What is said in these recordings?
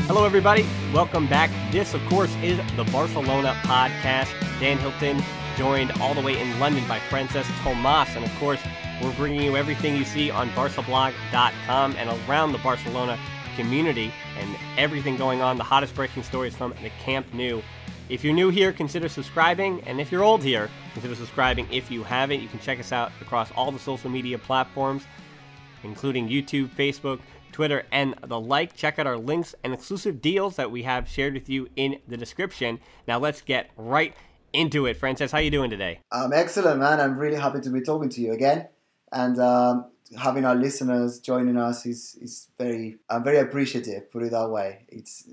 Hello, everybody. Welcome back. This, of course, is the Barcelona Podcast. Dan Hilton, joined all the way in London by Francesc Tomas. And, of course, we're bringing you everything you see on barcablog.com and around the Barcelona community and everything going on, the hottest breaking stories from the Camp Nou. If you're new here, consider subscribing. And if you're old here, consider subscribing if you haven't. You can check us out across all the social media platforms, including YouTube, Facebook, Twitter, and the like. Check out our links and exclusive deals that we have shared with you in the description. Now let's get right into it. Francesc, how you doing today? I'm excellent, man. I'm really happy to be talking to you again. And having our listeners joining us I'm very appreciative, put it that way.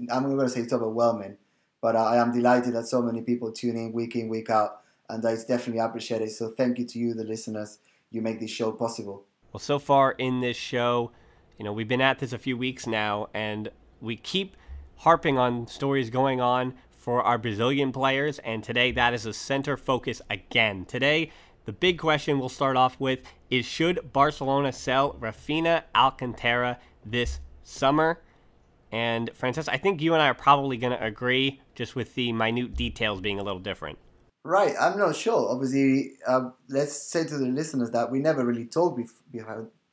I'm going to say it's overwhelming, but I am delighted that so many people tune in, week out, and it's definitely appreciated. So thank you to you, the listeners. You make this show possible. Well, so far in this show, we've been at this a few weeks now, and we keep harping on stories going on for our Brazilian players, and today that is a center focus again. Today, the big question we'll start off with is, should Barcelona sell Rafinha Alcantara this summer? And Francesc, I think you and I are probably going to agree, just with the minute details being a little different. Right, I'm not sure. Obviously, let's say to the listeners that we never really talked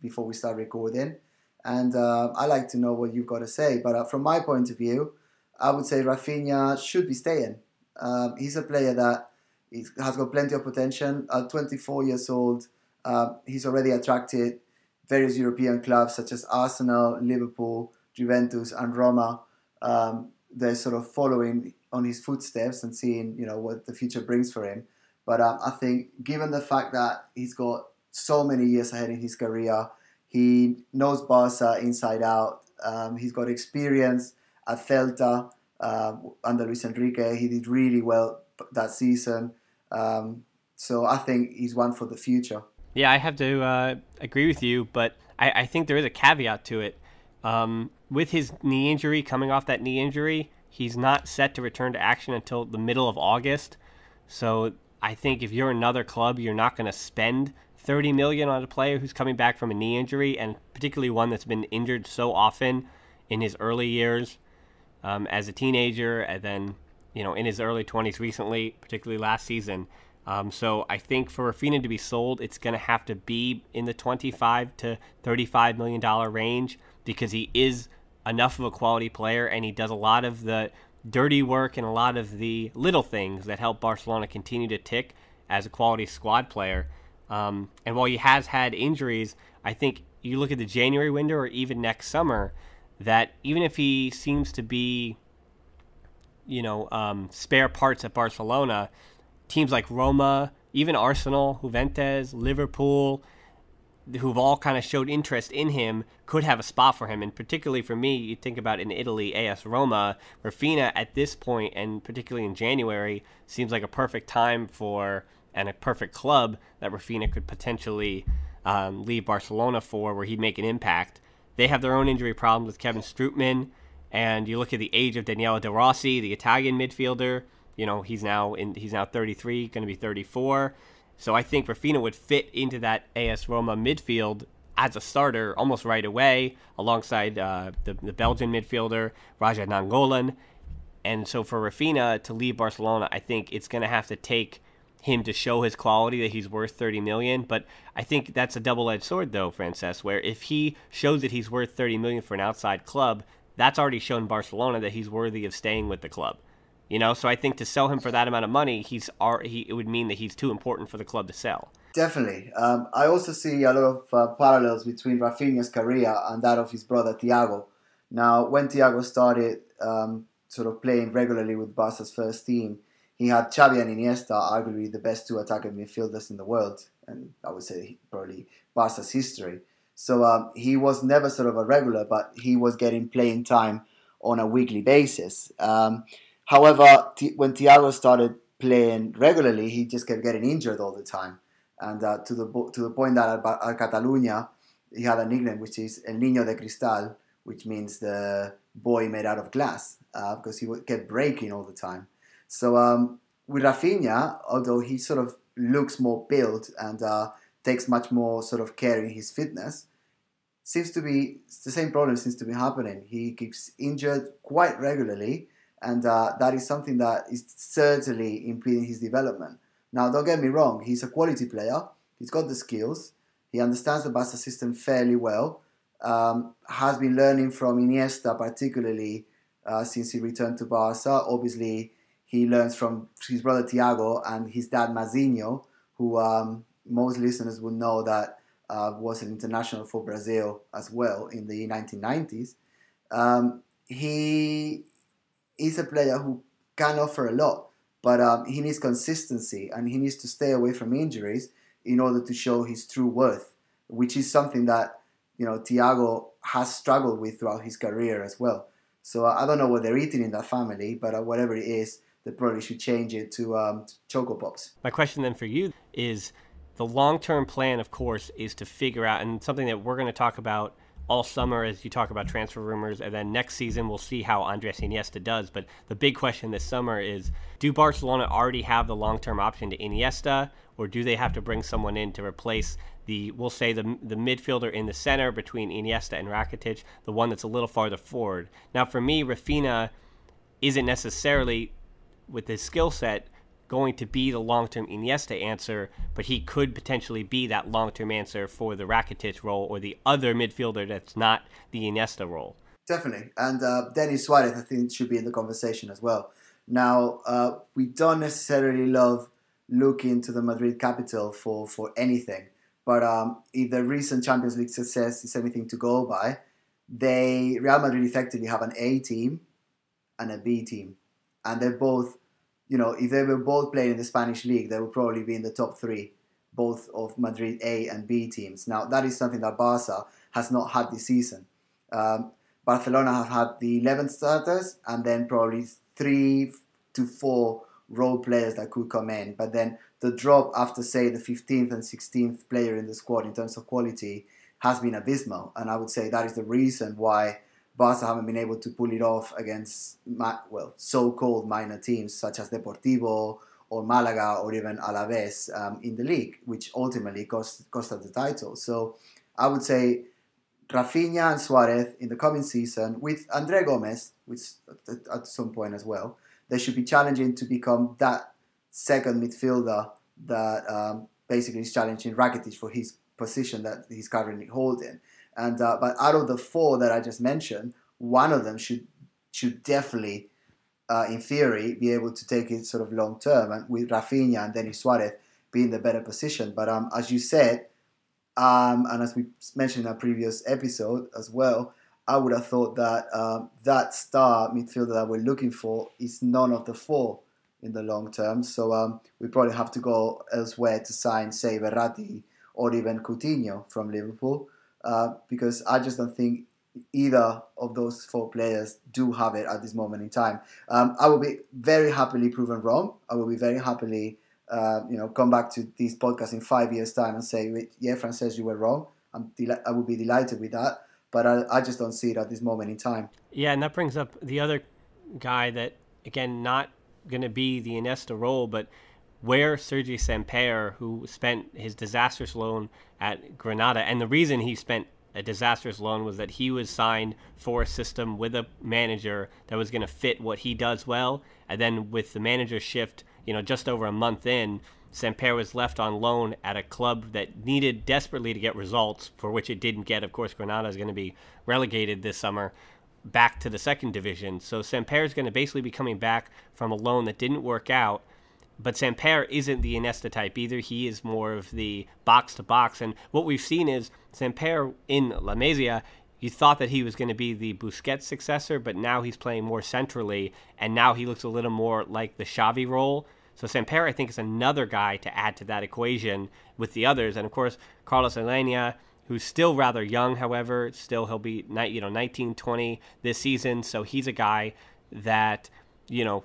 before we start recording. And I like to know what you've got to say. But from my point of view, I would say Rafinha should be staying. He's a player that has got plenty of potential. At 24 years old, he's already attracted various European clubs such as Arsenal, Liverpool, Juventus, and Roma. They're sort of following on his footsteps and seeing, what the future brings for him. But I think given the fact that he's got so many years ahead in his career, he knows Barca inside out. He's got experience at Celta under Luis Enrique. He did really well that season. So I think he's one for the future. Yeah, I have to agree with you, but I think there is a caveat to it. With his knee injury, coming off that knee injury, he's not set to return to action until the middle of August. So I think if you're another club, you're not going to spend $30 million on a player who's coming back from a knee injury, and particularly one that's been injured so often in his early years as a teenager, and then in his early 20s recently, particularly last season. So I think for Rafinha to be sold, it's going to have to be in the $25 to $35 million range, because he is enough of a quality player, and he does a lot of the dirty work and a lot of the little things that help Barcelona continue to tick as a quality squad player. And while he has had injuries, I think you look at the January window or even next summer, that even if he seems to be, spare parts at Barcelona, teams like Roma, even Arsenal, Juventus, Liverpool, who've all kind of showed interest in him, could have a spot for him. And particularly for me, you think about in Italy, AS Roma, Rafinha at this point, and particularly in January, seems like a perfect time for, and a perfect club that Rafinha could potentially leave Barcelona for, where he'd make an impact. They have their own injury problems with Kevin Strootman, and you look at the age of Daniele De Rossi, the Italian midfielder. He's now 33, going to be 34. So I think Rafinha would fit into that AS Roma midfield as a starter almost right away, alongside the Belgian midfielder Raja Nangolan. And so for Rafinha to leave Barcelona, I think it's going to have to take him to show his quality, that he's worth $30 million. But I think that's a double-edged sword, though, Francesc, where if he shows that he's worth $30 million for an outside club, that's already shown Barcelona that he's worthy of staying with the club. So I think to sell him for that amount of money, it would mean that he's too important for the club to sell. Definitely. I also see a lot of parallels between Rafinha's career and that of his brother Thiago. Now, when Thiago started sort of playing regularly with Barca's first team, he had Xavi and Iniesta, arguably the best two attacking midfielders in the world, and I would say probably Barca's history. So he was never sort of a regular, but he was getting playing time on a weekly basis. However, when Thiago started playing regularly, he just kept getting injured all the time, and to the point that at Catalunya, he had a nickname which is El Niño de Cristal, which means the boy made out of glass, because he kept breaking all the time. So with Rafinha, although he sort of looks more built and takes much more sort of care in his fitness, the same problem seems to be happening. He keeps injured quite regularly, and that is something that is certainly impeding his development. Now, don't get me wrong, he's a quality player. He's got the skills. He understands the Barca system fairly well. Has been learning from Iniesta, particularly since he returned to Barca. Obviously, he learns from his brother Thiago and his dad Mazinho, who most listeners would know that was an international for Brazil as well in the 1990s. He is a player who can offer a lot, but he needs consistency and he needs to stay away from injuries in order to show his true worth, which is something that Thiago has struggled with throughout his career as well. So I don't know what they're eating in that family, but whatever it is, they probably should change it to Choco Pops. My question then for you is, the long-term plan, of course, is to figure out, and something that we're going to talk about all summer as you talk about transfer rumors, and then next season we'll see how Andres Iniesta does. But the big question this summer is, do Barcelona already have the long-term option to Iniesta, or do they have to bring someone in to replace the midfielder in the center between Iniesta and Rakitic, the one that's a little farther forward? Now, for me, Rafinha isn't necessarily, with his skill set, going to be the long-term Iniesta answer, but he could potentially be that long-term answer for the Rakitic role or the other midfielder that's not the Iniesta role. Definitely. And Denis Suarez, I think, should be in the conversation as well. Now, we don't necessarily love looking to the Madrid capital for anything, but if the recent Champions League success is anything to go by, Real Madrid effectively have an A team and a B team. And they're both, if they were both playing in the Spanish league, they would probably be in the top three, both of Madrid A and B teams. Now, that is something that Barca has not had this season. Barcelona have had the 11 starters and then probably 3 to 4 role players that could come in. But then the drop after, say, the 15th and 16th player in the squad in terms of quality has been abysmal. And I would say that is the reason why Barca haven't been able to pull it off against, so-called minor teams such as Deportivo or Malaga or even Alaves in the league, which ultimately cost us the title. So I would say Rafinha and Suarez in the coming season, with Andre Gomez, which at some point as well, they should be challenging to become that second midfielder that basically is challenging Rakitic for his position that he's currently holding. And but out of the 4 that I just mentioned, one of them should definitely, in theory, be able to take it sort of long term, and with Rafinha and Denis Suarez being the better position. But as you said, and as we mentioned in our previous episode as well, I would have thought that that star midfielder that we're looking for is none of the 4 in the long term. So we probably have to go elsewhere to sign, say, Verratti or even Coutinho from Liverpool. Because I just don't think either of those 4 players do have it at this moment in time. I will be very happily proven wrong. I will be very happily, come back to this podcast in 5 years' time and say, yeah, Francesc, you were wrong. I would be delighted with that. But I just don't see it at this moment in time. Yeah, and that brings up the other guy that, again, not going to be the Iniesta role, but where Sergi Samper, who spent his disastrous loan at Granada, and the reason he spent a disastrous loan was that he was signed for a system with a manager that was going to fit what he does well, and then with the manager shift, just over a month in, Samper was left on loan at a club that needed desperately to get results, for which it didn't get. Of course, Granada is going to be relegated this summer back to the second division. So Samper is going to basically be coming back from a loan that didn't work out. But Samper isn't the Iniesta type either. He is more of the box-to-box. And what we've seen is Samper in La Masia, you thought that he was going to be the Busquets successor, but now he's playing more centrally, and now he looks a little more like the Xavi role. So Samper, I think, is another guy to add to that equation with the others. And, of course, Carlos Alenia, who's still rather young, however. Still, he'll be 19, 20 this season. So he's a guy that,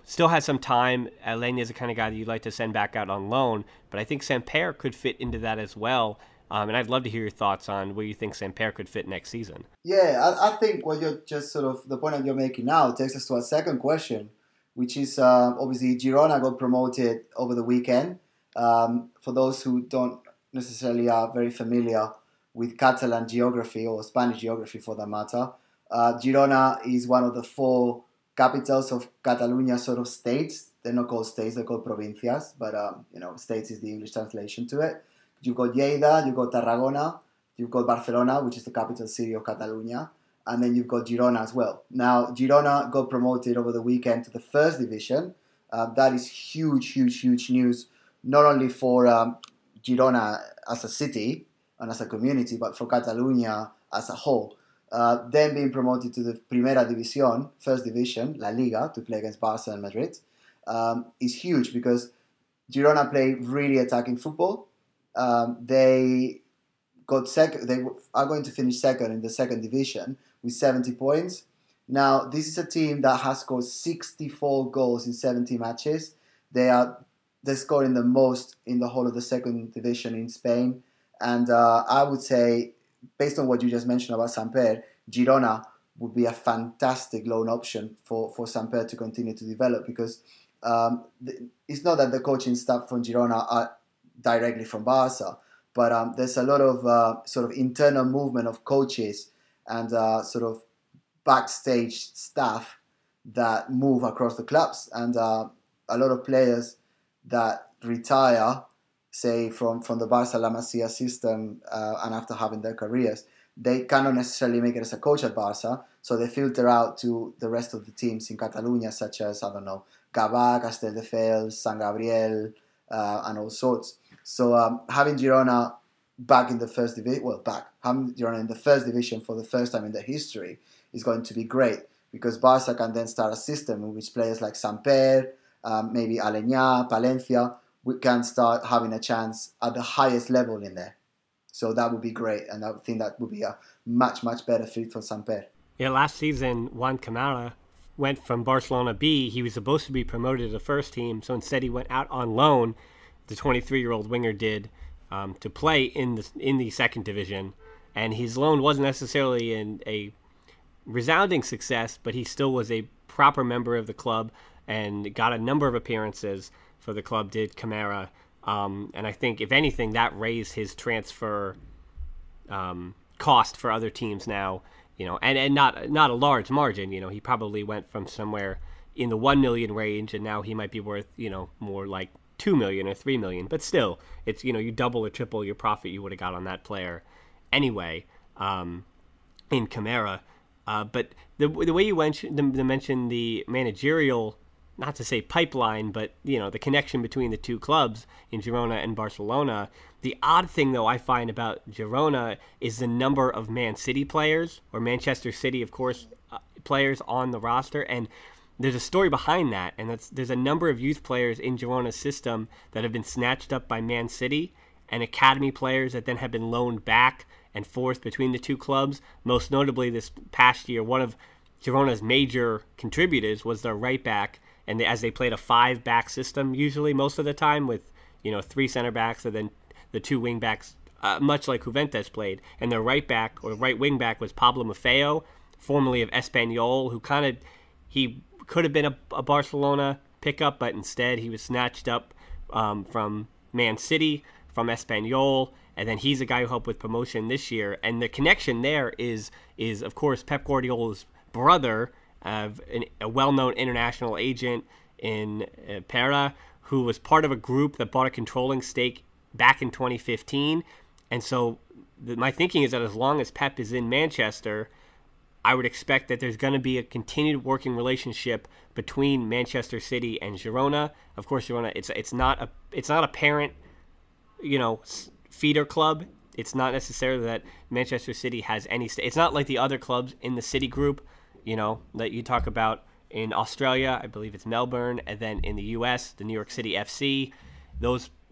still has some time. Alenia is the kind of guy that you'd like to send back out on loan. But I think Samper could fit into that as well. And I'd love to hear your thoughts on where you think Samper could fit next season. Yeah, I think what you're just the point that you're making now takes us to our second question, which is obviously Girona got promoted over the weekend. For those who don't necessarily are very familiar with Catalan geography, or Spanish geography for that matter. Girona is one of the 4 capitals of Catalonia sort of states. They're not called states, they're called provincias, but states is the English translation to it. You've got Lleida, you've got Tarragona, you've got Barcelona, which is the capital city of Catalonia, and then you've got Girona as well. Now, Girona got promoted over the weekend to the first division. That is huge, huge, huge news, not only for Girona as a city and as a community, but for Catalonia as a whole. Then being promoted to the Primera División, first division, La Liga, to play against Barca and Madrid, is huge because Girona play really attacking football. They are going to finish second in the second division with 70 points. Now, this is a team that has scored 64 goals in 70 matches. They're scoring the most in the whole of the second division in Spain. And I would say, based on what you just mentioned about Samper, Girona would be a fantastic loan option for Samper to continue to develop, because it's not that the coaching staff from Girona are directly from Barca, but there's a lot of sort of internal movement of coaches and sort of backstage staff that move across the clubs, and a lot of players that retire, say from the Barca La Masia system, and after having their careers, they cannot necessarily make it as a coach at Barca, so they filter out to the rest of the teams in Catalonia, such as, I don't know, Gavà, Castelldefels, San Gabriel, and all sorts. So having Girona back in the first division, having Girona in the first division for the first time in their history is going to be great, because Barca can then start a system in which players like Samper, maybe Aleñá, Palencia, we can start having a chance at the highest level in there. So that would be great, and I think that would be a much, much better fit for Samper. Yeah, last season, Juan Camara went from Barcelona B. He was supposed to be promoted to the first team, so instead he went out on loan, the 23-year-old winger did, to play in the second division. And his loan wasn't necessarily a resounding success, but he still was a proper member of the club and got a number of appearances for the club, did Camara. And I think, if anything, that raised his transfer cost for other teams now, and not a large margin. He probably went from somewhere in the 1 million range, and now he might be worth, more like 2 million or 3 million. But still, it's, you double or triple your profit you would have got on that player anyway, in Camara. But the way you mentioned the managerial, not to say pipeline, but the connection between the two clubs in Girona and Barcelona. The odd thing, though, I find about Girona is the number of Man City players, or Manchester City, of course, players on the roster. And there's a story behind that, and there's a number of youth players in Girona's system that have been snatched up by Man City, and academy players that then have been loaned back and forth between the two clubs. Most notably, this past year, one of Girona's major contributors was their right back, and as they played a 5-back system, usually most of the time, with 3 center backs and then the 2 wing backs, much like Juventus played. And their right back, or right wing back, was Pablo Maffeo, formerly of Espanyol, who he could have been a Barcelona pickup, but instead he was snatched up from Man City, from Espanyol, and then he's a guy who helped with promotion this year. And the connection there is of course Pep Guardiola's brother, a well-known international agent in Pera, who was part of a group that bought a controlling stake back in 2015. And so my thinking is that as long as Pep is in Manchester, I would expect that there's going to be a continued working relationship between Manchester City and Girona. Of course, Girona, it's not a parent, feeder club. It's not necessarily that Manchester City has any it's not like the other clubs in the City group, that you talk about in Australia. I believe it's Melbourne, and then in the US, the New York City FC.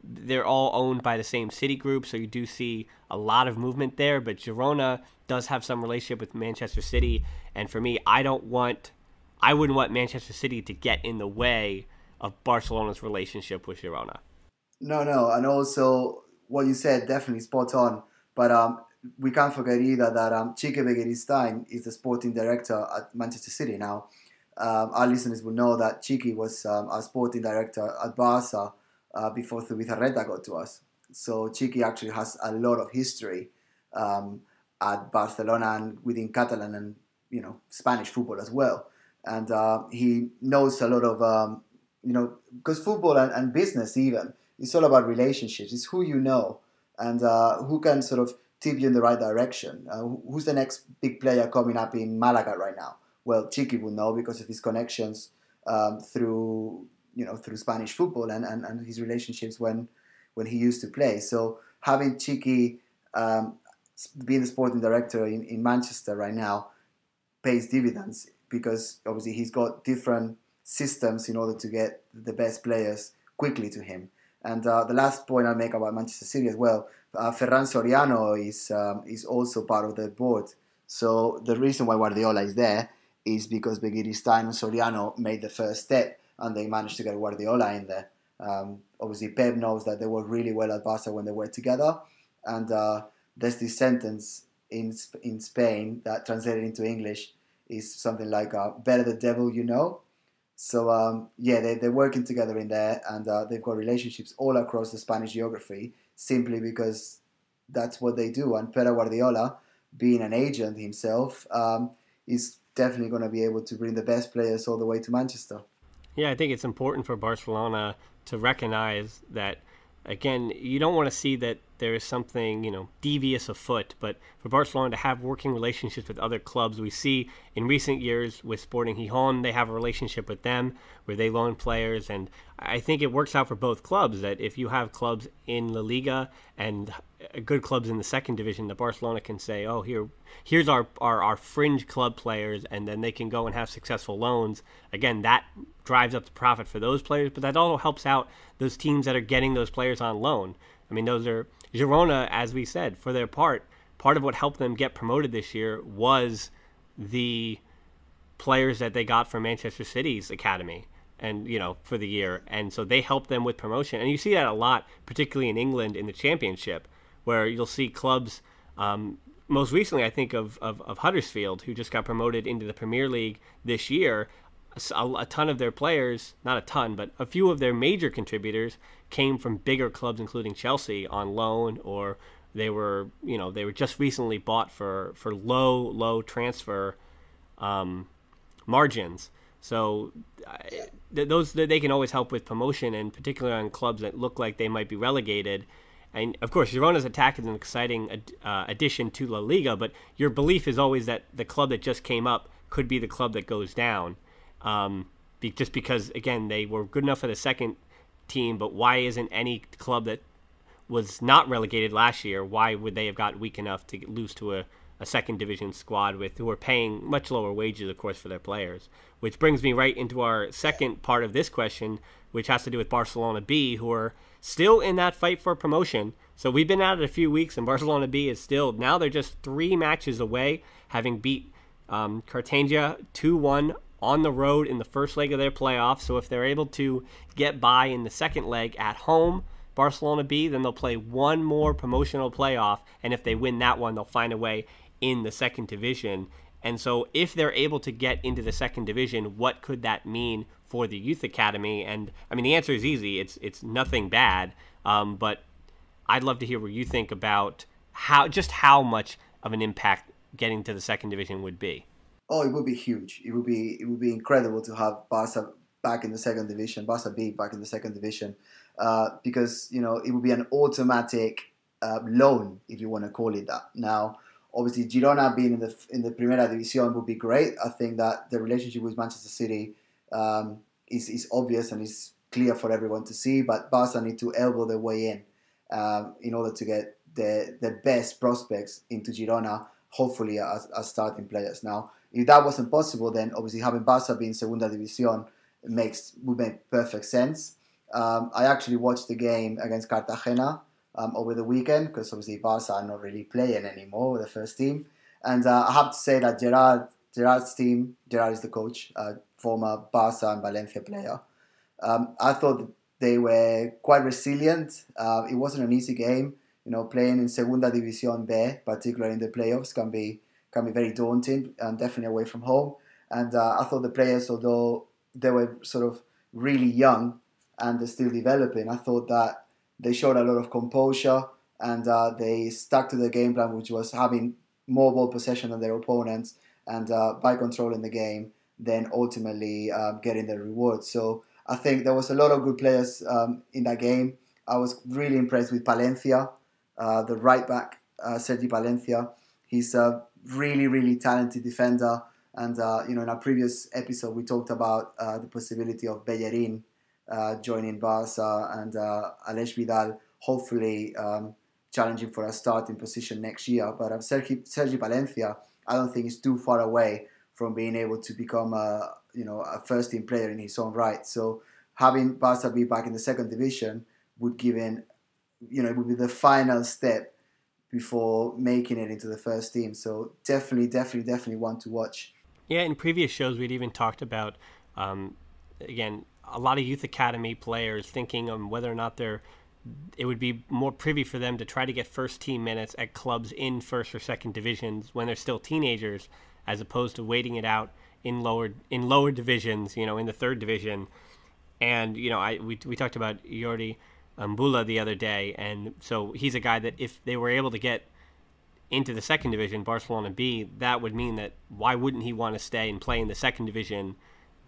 They're all owned by the same City group, so you do see a lot of movement there. But Girona does have some relationship with Manchester City, and for me, I wouldn't want Manchester City to get in the way of Barcelona's relationship with Girona. No, and also what you said, definitely spot on. But we can't forget either that Quique Begiristain is the sporting director at Manchester City now. Our listeners will know that Quique was our sporting director at Barca before Zubizarreta got to us. So Quique actually has a lot of history um, at Barcelona and within Catalan and Spanish football as well. And he knows a lot of because football and business even, it's all about relationships. It's who you know and who can sort of tip you in the right direction. Who's the next big player coming up in Malaga right now? Well, Chiqui will know because of his connections through Spanish football and his relationships when he used to play. So having Chiqui being the sporting director in Manchester right now pays dividends because obviously he's got different systems in order to get the best players quickly to him. And the last point I'll make about Manchester City as well, Ferran Soriano is also part of the board. So the reason why Guardiola is there is because Begiristain and Soriano made the first step and they managed to get Guardiola in there. Obviously, Pep knows that they worked really well at Barca when they were together. And there's this sentence in Spain that translated into English is something like, better the devil you know. So, they're working together in there and they've got relationships all across the Spanish geography simply because that's what they do. And Pep Guardiola, being an agent himself, is definitely going to be able to bring the best players all the way to Manchester. Yeah, I think it's important for Barcelona to recognize that, again, you don't want to see that there is something, devious afoot, but for Barcelona to have working relationships with other clubs, we see in recent years with Sporting Gijón, they have a relationship with them where they loan players, and I think it works out for both clubs that if you have clubs in La Liga and good clubs in the second division, that Barcelona can say, oh, here's our fringe club players, and then they can go and have successful loans. Again, that drives up the profit for those players, but that also helps out those teams that are getting those players on loan. I mean, those are Girona, as we said, for their part of what helped them get promoted this year was the players that they got from Manchester City's academy and, for the year. And so they helped them with promotion. And you see that a lot, particularly in England in the Championship, where you'll see clubs, most recently I think of Huddersfield, who just got promoted into the Premier League this year. A ton of their players, not a ton, but a few of their major contributors came from bigger clubs, including Chelsea, on loan, or they were just recently bought for low transfer margins. So those they can always help with promotion, and particularly on clubs that look like they might be relegated. And of course, Girona's attack is an exciting addition to La Liga, but your belief is always that the club that just came up could be the club that goes down. Just because, again, they were good enough for the second team, but why isn't any club that was not relegated last year, why would they have got weak enough to lose to a second division squad who are paying much lower wages, of course, for their players? Which brings me right into our second part of this question, which has to do with Barcelona B, who are still in that fight for promotion. So we've been at it a few weeks, and Barcelona B is still, now they're just 3 matches away, having beat Cartagena 2-1 on the road in the first leg of their playoffs. So if they're able to get by in the second leg at home, Barcelona B, then they'll play one more promotional playoff, and if they win that one, they'll find a way in the second division. And so if they're able to get into the second division, what could that mean for the youth academy? And I mean, the answer is easy. It's nothing bad, but I'd love to hear what you think about how much of an impact getting to the second division would be. Oh, it would be huge. It would be incredible to have Barca back in the second division, Barca B back in the second division, because it would be an automatic loan, if you want to call it that. Now, obviously, Girona being in the Primera División would be great. I think that the relationship with Manchester City is obvious and is clear for everyone to see. But Barca need to elbow their way in order to get the best prospects into Girona, hopefully as starting players. Now, if that wasn't possible, then obviously having Barca be in Segunda División would make perfect sense. I actually watched the game against Cartagena over the weekend because obviously Barca are not really playing anymore with the first team. And I have to say that Gerard's team, Gerard is the coach, former Barca and Valencia player. I thought that they were quite resilient. It wasn't an easy game. Playing in Segunda División B, particularly in the playoffs, can be very daunting, and definitely away from home. And I thought the players, although they were sort of really young and they're still developing, I thought that they showed a lot of composure. and they stuck to the game plan, which was having more ball possession than their opponents, and by controlling the game, then ultimately getting the reward. So I think there was a lot of good players in that game. I was really impressed with Palencia, the right back, Sergi Palencia. He's a really, really talented defender. And, in our previous episode, we talked about the possibility of Bellerin joining Barca and Aleix Vidal, hopefully challenging for a starting position next year. But Sergi Palencia, I don't think is too far away from being able to become a first-team player in his own right. So having Barca be back in the second division would give it would be the final step before making it into the first team. So definitely one to watch. Yeah, in previous shows, we'd even talked about, again, a lot of youth academy players thinking on whether or not it would be more privy for them to try to get first team minutes at clubs in first or second divisions when they're still teenagers, as opposed to waiting it out in lower divisions, in the third division. And we talked about Jordi Mbula the other day, and so he's a guy that if they were able to get into the second division, Barcelona B, that would mean that why wouldn't he want to stay and play in the second division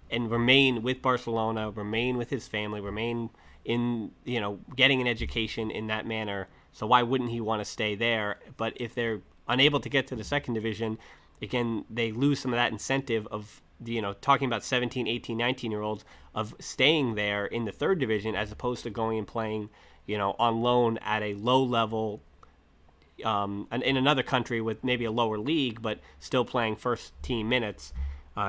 and remain with Barcelona, remain with his family, remain in, getting an education in that manner. So why wouldn't he want to stay there? But if they're unable to get to the second division, again, they lose some of that incentive of, talking about 17, 18, 19-year-olds of staying there in the third division as opposed to going and playing, on loan at a low level in another country with maybe a lower league, but still playing first team minutes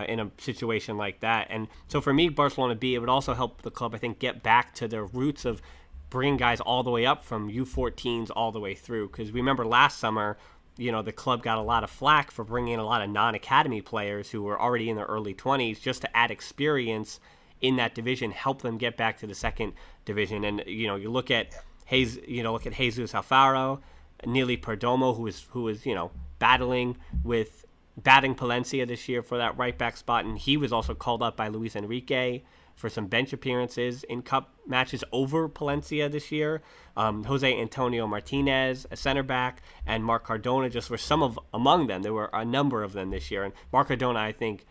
in a situation like that. And so for me, Barcelona B, it would also help the club, I think, get back to their roots of bringing guys all the way up from U14s all the way through. Because remember last summer, the club got a lot of flack for bringing in a lot of non-academy players who were already in their early 20s just to add experience in that division, help them get back to the second division. And, you look at Jesus Alfaro, Neely Perdomo, who was battling Palencia this year for that right back spot, and he was also called up by Luis Enrique for some bench appearances in cup matches over Palencia this year. Jose Antonio Martinez, a center back, and Marc Cardona just were among them. There were a number of them this year, and Marc Cardona, I think,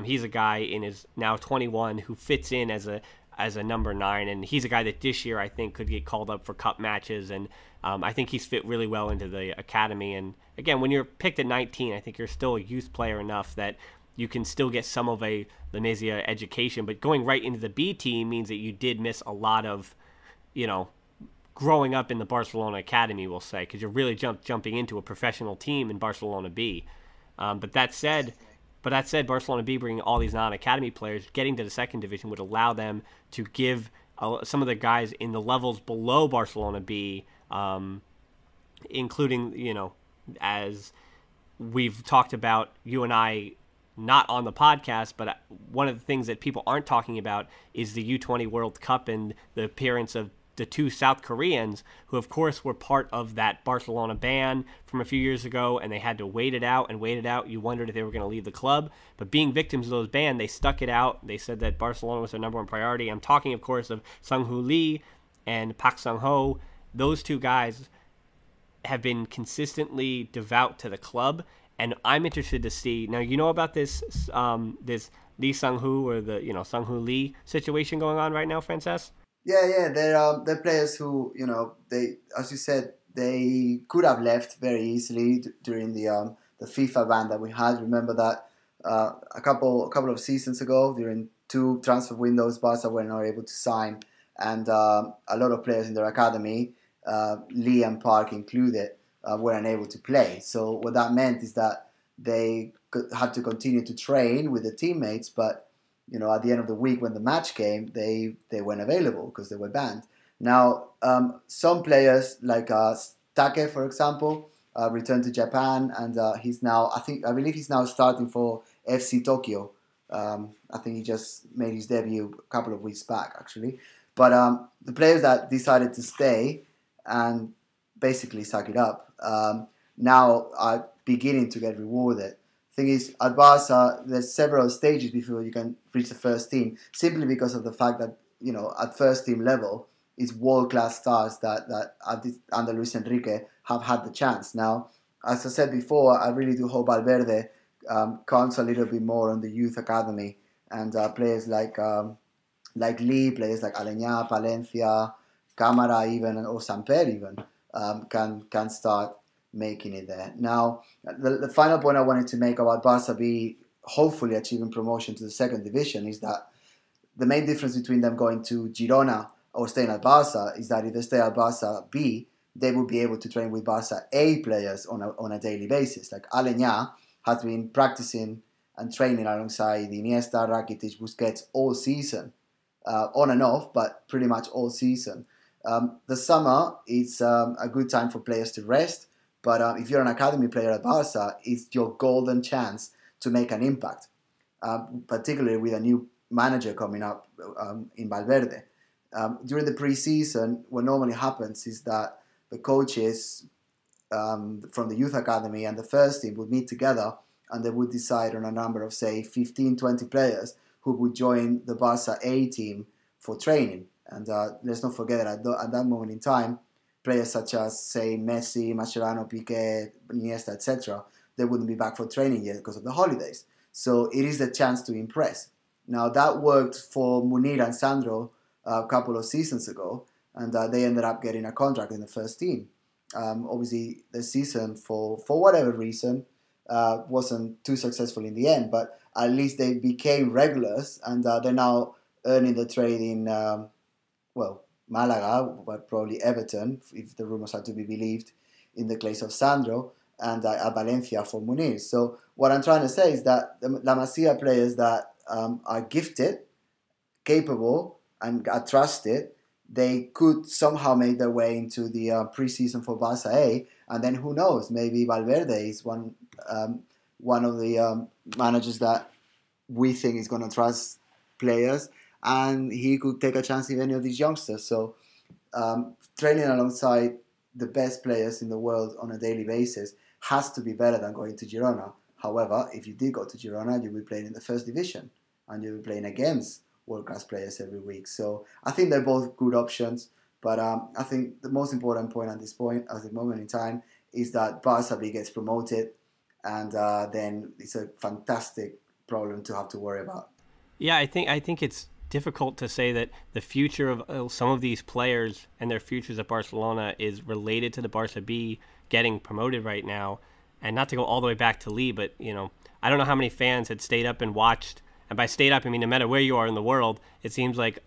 he's a guy in his now 21 who fits in as a number 9, and he's a guy that this year I think could get called up for cup matches, and I think he's fit really well into the academy. And again, when you're picked at 19, I think you're still a youth player enough that you can still get some of the Masia education, but going right into the B team means that you did miss a lot of, growing up in the Barcelona academy, we'll say, because you're really jumping into a professional team in Barcelona B. But that said, Barcelona B bringing all these non-academy players, getting to the second division would allow them to give some of the guys in the levels below Barcelona B, including, as we've talked about, you and I, not on the podcast, but one of the things that people aren't talking about is the U20 World Cup and the appearance of the two South Koreans, who of course were part of that Barcelona ban from a few years ago, and they had to wait it out. You wondered if they were going to leave the club, but being victims of those bans, they stuck it out. They said that Barcelona was their number one priority. I'm talking, of course, of Sung-Hoo Lee and Park Sung-ho. Those two guys have been consistently devout to the club, and I'm interested to see. Now, about this this Lee Sung-hoo or the Sung-Hoo Lee situation going on right now, Francesc? Yeah, they're players who they, as you said, they could have left very easily during the FIFA ban that we had. Remember that a couple of seasons ago, during 2 transfer windows, Barca were not able to sign, and a lot of players in their academy, Lee and Park included, were unable to play. So what that meant is that they had to continue to train with the teammates, but at the end of the week when the match came, they weren't available because they were banned. Now, some players like Take, for example, returned to Japan, and he's now, I believe he's now starting for FC Tokyo. I think he just made his debut a couple of weeks back, actually. But the players that decided to stay and basically suck it up now are beginning to get rewarded. Thing is, at Barca, there's several stages before you can reach the first team, simply because of the fact that at first team level, it's world-class stars that under Luis Enrique have had the chance. Now, as I said before, I really do hope Valverde counts a little bit more on the youth academy, and players like Lee, players like Aleñá, Palencia, Cámara even, or Samper even, can start making it there. Now, the final point I wanted to make about Barca B hopefully achieving promotion to the second division is that the main difference between them going to Girona or staying at Barca is that if they stay at Barca B, they will be able to train with Barca A players on a daily basis. Like Aleñá has been practicing and training alongside Iniesta, Rakitic, Busquets all season, on and off, but pretty much all season. The summer is a good time for players to rest, but if you're an academy player at Barca, it's your golden chance to make an impact, particularly with a new manager coming up in Valverde. During the pre-season, what normally happens is that the coaches from the youth academy and the first team would meet together and they would decide on a number of, say, 15, 20 players who would join the Barca A team for training. And let's not forget that at that moment in time, players such as, say, Messi, Mascherano, Piqué, Iniesta, etc., they wouldn't be back for training yet because of the holidays. So it is a chance to impress. Now, that worked for Munir and Sandro a couple of seasons ago, and they ended up getting a contract in the first team. Obviously, the season, for whatever reason, wasn't too successful in the end, but at least they became regulars, and they're now earning the trade in, Malaga, but probably Everton, if the rumours are to be believed, in the case of Sandro, and Valencia for Munir. So what I'm trying to say is that the La Masia players that are gifted, capable, and are trusted, they could somehow make their way into the pre-season for Barca A, and then who knows, maybe Valverde is one of the managers that we think is going to trust players, and he could take a chance with any of these youngsters. So training alongside the best players in the world on a daily basis has to be better than going to Girona. However, if you did go to Girona, you'll be playing in the first division, and you'll be playing against world-class players every week. So I think they're both good options, but I think the most important point at the moment in time, is that Barca B gets promoted, and then it's a fantastic problem to have to worry about. Yeah, I think it's difficult to say that the future of some of these players and their futures at Barcelona is related to the Barca B getting promoted right now. And not to go all the way back to Lee, but I don't know how many fans had stayed up and watched. And by stayed up, I mean no matter where you are in the world, it seems like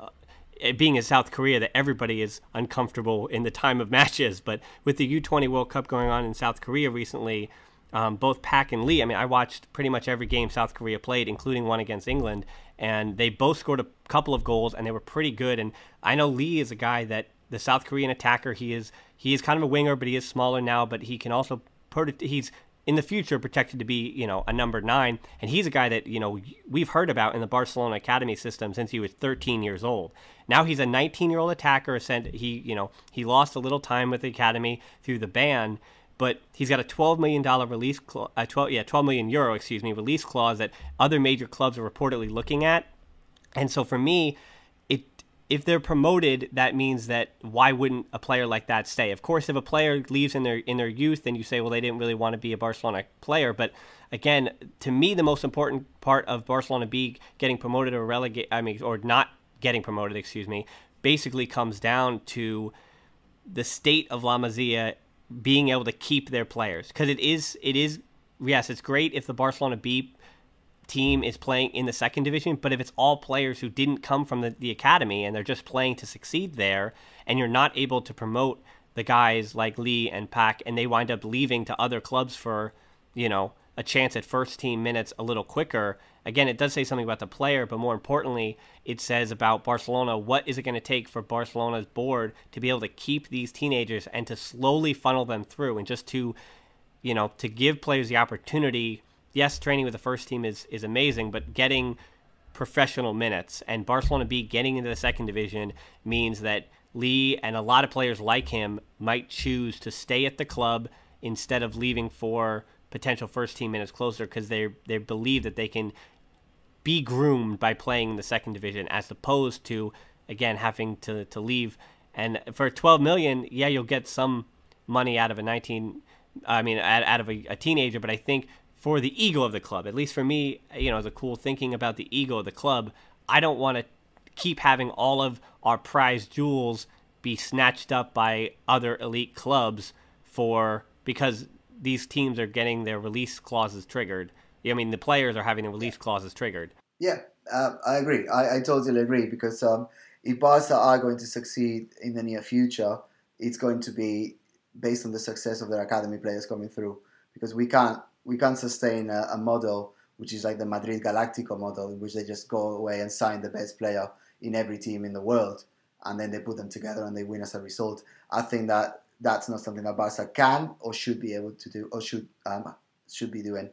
being in South Korea that everybody is uncomfortable in the time of matches. But with the U20 World Cup going on in South Korea recently, both Pak and Lee, I mean, I watched pretty much every game South Korea played, including one against England, and they both scored a couple of goals, and they were pretty good. And I know Lee is a guy that the South Korean attacker, he is kind of a winger, but he is smaller now, but he can also, he's in the future projected to be, a number 9, and he's a guy that, we've heard about in the Barcelona academy system since he was 13 years old. Now he's a 19-year-old attacker. He lost a little time with the academy through the ban, but he's got a $12 million release, 12 million euro, release clause that other major clubs are reportedly looking at. And so for me, if they're promoted, that means that why wouldn't a player like that stay? Of course, if a player leaves in their youth, then you say, well, they didn't really want to be a Barcelona player. But again, to me, the most important part of Barcelona B getting promoted or or not getting promoted, basically comes down to the state of La Masia being able to keep their players. Because it is, yes, it's great if the Barcelona B team is playing in the second division, but if it's all players who didn't come from the academy and they're just playing to succeed there, and you're not able to promote the guys like Lee and Pak, and they wind up leaving to other clubs for, a chance at first team minutes a little quicker, again, it does say something about the player, but more importantly, it says about Barcelona, what is it going to take for Barcelona's board to be able to keep these teenagers and to slowly funnel them through, and just to give players the opportunity. Yes, training with the first team is amazing, but getting professional minutes, and Barcelona B getting into the second division means that Lee and a lot of players like him might choose to stay at the club instead of leaving for potential first team minutes closer, because they believe that they can be groomed by playing in the second division, as opposed to, again, having to leave And for 12 million, yeah, you'll get some money out of out of a teenager. But I think for the ego of the club, at least for me, the cool thinking about the ego of the club, I don't want to keep having all of our prized jewels be snatched up by other elite clubs because these teams are getting their release clauses triggered. The players are having the release clauses triggered. Yeah, I agree. I totally agree because if Barca are going to succeed in the near future, it's going to be based on the success of their academy players coming through. Because we can't sustain a model which is like the Madrid Galactico model, in which they just go away and sign the best player in every team in the world, and then they put them together and they win as a result. I think that's not something that Barca can or should be able to do, or should be doing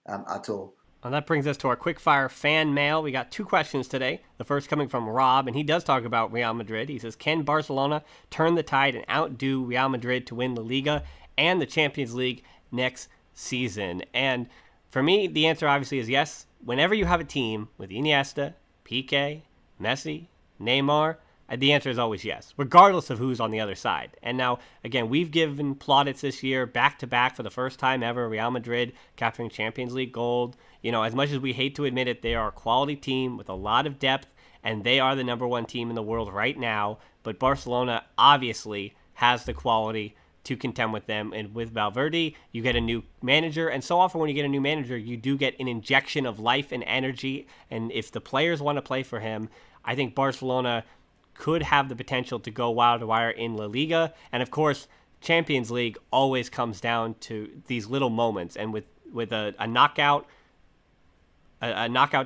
at all. Well, that brings us to our quickfire fan mail. We got 2 questions today. The first coming from Rob, and he does talk about Real Madrid. He says, can Barcelona turn the tide and outdo Real Madrid to win La Liga and the Champions League next season? And for me, the answer obviously is yes. Whenever you have a team with Iniesta, Piqué, Messi, Neymar, the answer is always yes, regardless of who's on the other side. And now, again, we've given plaudits this year back-to-back for the first time ever. Real Madrid capturing Champions League gold. As much as we hate to admit it, they are a quality team with a lot of depth, and they are the number 1 team in the world right now. But Barcelona obviously has the quality to contend with them. And with Valverde, you get a new manager. And so often when you get a new manager, you do get an injection of life and energy. And if the players want to play for him, I think Barcelona could have the potential to go wild wire in La Liga. And of course, Champions League always comes down to these little moments. And with a knockout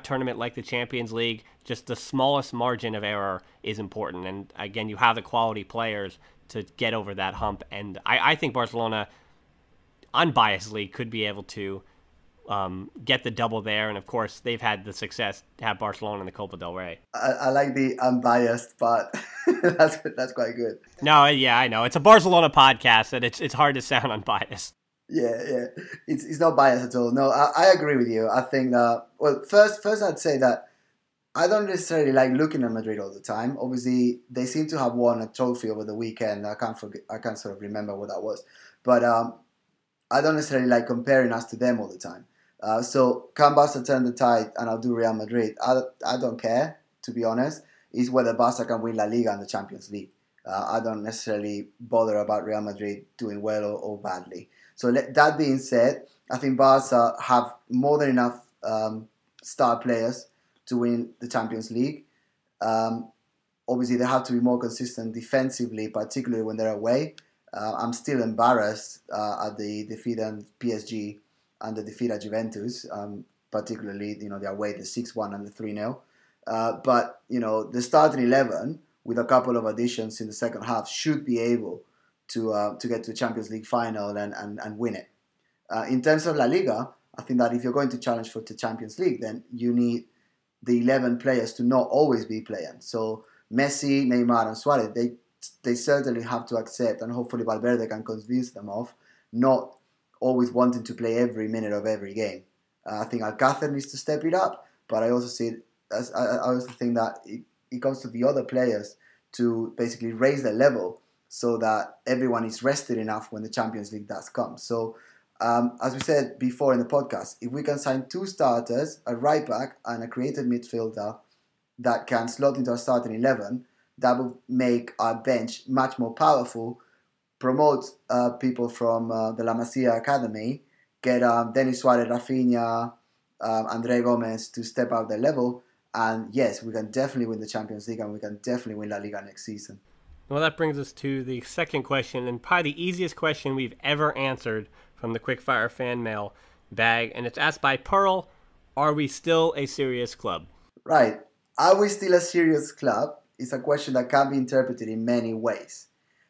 tournament like the Champions League, just the smallest margin of error is important. And again, you have the quality players to get over that hump. And I think Barcelona, unbiasedly, could be able to get the double there. And of course, they've had the success to have Barcelona in the Copa del Rey. I like the unbiased part. that's quite good. No, yeah, I know. It's a Barcelona podcast, and it's hard to sound unbiased. Yeah. It's not biased at all. No, I agree with you. I think that, well, first I'd say that I don't necessarily like looking at Madrid all the time. Obviously, they seem to have won a trophy over the weekend. I can't sort of remember what that was. But I don't necessarily like comparing us to them all the time. So can Barca turn the tide and I'll do Real Madrid? I don't care, to be honest. It's whether Barca can win La Liga and the Champions League. I don't necessarily bother about Real Madrid doing well or badly. So that being said, I think Barca have more than enough star players to win the Champions League. Obviously, they have to be more consistent defensively, particularly when they're away. I'm still embarrassed at the defeat on PSG and the defeat at Juventus, particularly the away, the 6-1 and the 3-0. But the starting 11 with a couple of additions in the second half should be able to get to the Champions League final and win it. In terms of La Liga, I think that if you're going to challenge for the Champions League, then you need the 11 players to not always be playing. So Messi, Neymar, and Suarez, they certainly have to accept, and hopefully Valverde can convince them of, not always wanting to play every minute of every game. I think Alcácer needs to step it up, but I also think that it comes to the other players to basically raise their level so that everyone is rested enough when the Champions League does come. So, as we said before in the podcast, if we can sign 2 starters, a right back and a creative midfielder that can slot into our starting 11, that will make our bench much more powerful, promote people from the La Masia Academy, get Denis Suarez, Rafinha, Andre Gomez to step out their level, and yes, we can definitely win the Champions League and we can definitely win La Liga next season. Well, that brings us to the second question, and probably the easiest question we've ever answered from the Quickfire fan mail bag, and it's asked by Pearl: are we still a serious club? Right. Are we still a serious club? It's a question that can be interpreted in many ways.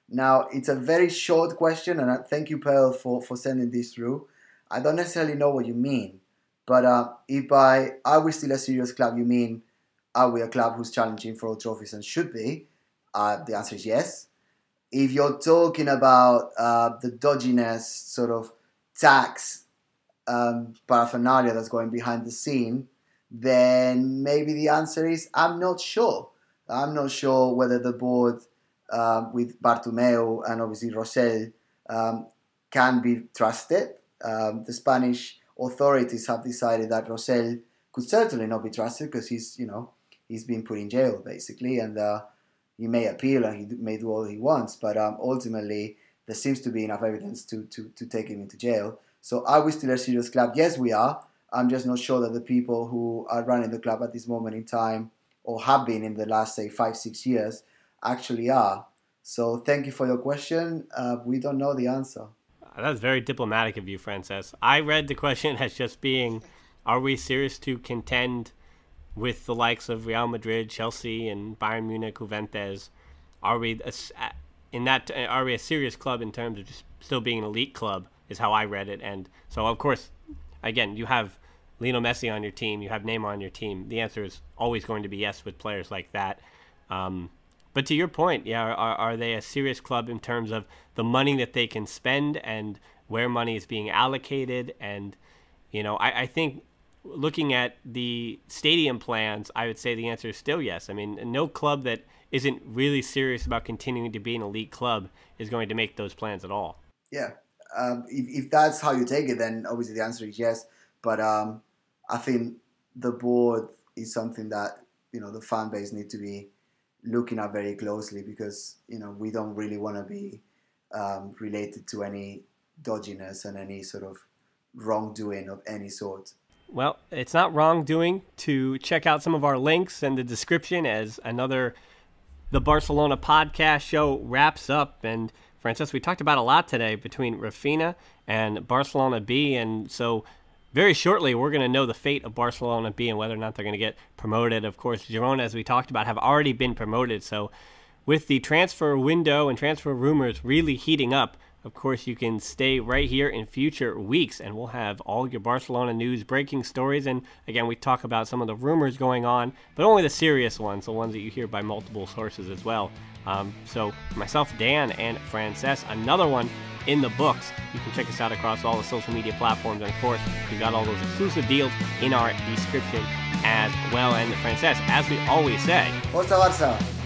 Now, it's a very short question, and I thank you, Pearl, for sending this through. I don't necessarily know what you mean, but if by are we still a serious club, you mean are we a club who's challenging for all trophies and should be? The answer is yes. If you're talking about the dodginess, sort of tax paraphernalia that's going behind the scene, then maybe the answer is I'm not sure. I'm not sure whether the board with Bartomeu and obviously Rosell can be trusted. The Spanish authorities have decided that Rosell could certainly not be trusted because he's been put in jail basically, and he may appeal and he may do all he wants, but ultimately there seems to be enough evidence to take him into jail. So are we still a serious club? Yes, we are. I'm just not sure that the people who are running the club at this moment in time, or have been in the last, say, 5-6 years, actually are. So thank you for your question. We don't know the answer. That's very diplomatic of you, Francesc. I read the question as just being, are we serious to contend with the likes of Real Madrid, Chelsea, and Bayern Munich, Juventus? Are we a serious club in terms of just still being an elite club, is how I read it. And so, of course, again, you have Lionel Messi on your team, you have Neymar on your team. The answer is always going to be yes with players like that. But to your point, yeah, are they a serious club in terms of the money that they can spend and where money is being allocated? And, I think looking at the stadium plans, I would say the answer is still yes. I mean, no club that isn't really serious about continuing to be an elite club is going to make those plans at all. Yeah. If that's how you take it, then obviously the answer is yes. But I think the board is something that, the fan base need to be looking at very closely, because, we don't really want to be related to any dodginess and any sort of wrongdoing of any sort. Well, it's not wrongdoing to check out some of our links in the description as the Barcelona Podcast show wraps up. And Francesc, we talked about a lot today between Rafinha and Barcelona B, and so very shortly we're going to know the fate of Barcelona B and whether or not they're going to get promoted. Of course, Girona, as we talked about, have already been promoted, so with the transfer window and transfer rumors really heating up, of course, you can stay right here in future weeks, and we'll have all your Barcelona news, breaking stories, and again, we talk about some of the rumors going on, but only the serious ones, the ones that you hear by multiple sources as well. So myself, Dan, and Francesc, another one in the books. You can check us out across all the social media platforms, and of course, we've got all those exclusive deals in our description as well. And Francesc, as we always say, Forza Barça!